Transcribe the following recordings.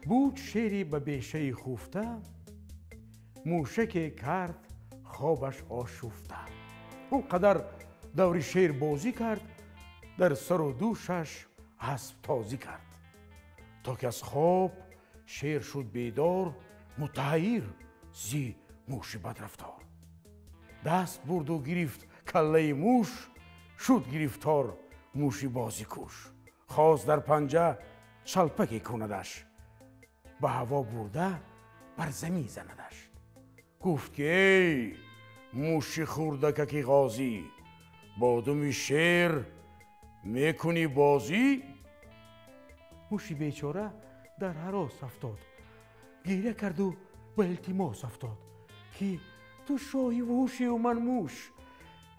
بود شیری به بیشه خفته، موشک کرد خوابش آشفته. اونقدر دوری شیر بازی کرد، در سر و دوشش اسب تازی کرد. تا که از خواب شیر شد بیدار، متحیر زی موش بدرفتار. دست برد و گرفت کله موش، شد گرفتار موشی بازی کوش. خواست در پنجه چلپکی کندش، به هوا برده بر زمین زندش. گفت که ای موشی خوردککی غازی، با دم شیر میکنی بازی؟ موشی بیچاره در هراس افتاد، گریه کرد و به التماس افتاد که تو شاهی وحوشی و من موش.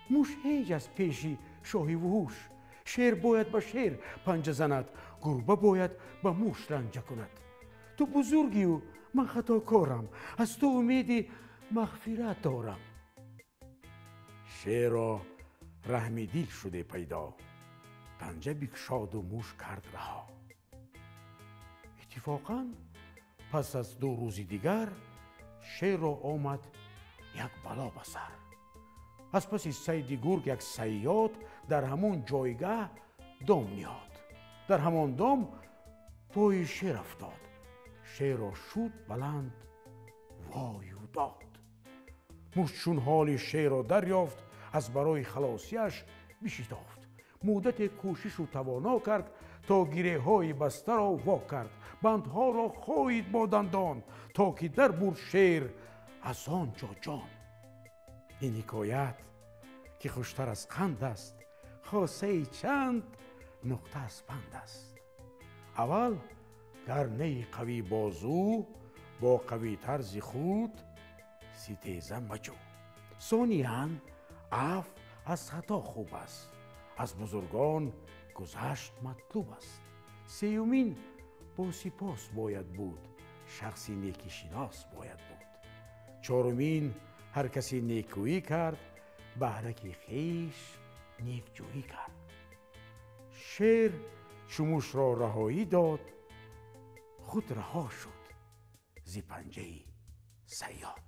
موش هیچ از پیشی شاهی وحوش. شیر باید به شیر پنجه زند، گربه باید به موش رنجه کند. تو بزرگی و من خطاکارم، از تو امید مغفرت دارم. شیر را رحم دل شده پیدا، پنجه بگشاد و موش کرد رها. اتفاقا پس از 2 روز دیگر شیر را آمد یک بلا به سر. از پس صید گرگ یک صیاد در همون جایگاه دام نهاد. در همان دام پای شیر افتاد. شیر را شد بلند وای و داد. موش چون حال شیر را دریافت، از برای خلاصیش بشتافت. مدت کوشش و توانا کرد، تا گره های بسته را وا کرد. بندها را خایید با دندان، تا که در برد شیر از آنجا جان. این حکایت که خوشتر از قند است، خاصه چند نقطه از پند است. اول گرنه قوی بازو، با قوی طرز خود ستیزه مجو. ثانیاً عفو از خطا خوب است، از بزرگان گذشت مطلوب است. سیومین با سپاس باید بود، شخصی نیکی شناس باید بود. چهارمین هر کسی نیکویی کرد، بهرک خویش نیکجویی کرد. شیر چو موش را رهایی داد، خود رها شد ز پنجه صیاد.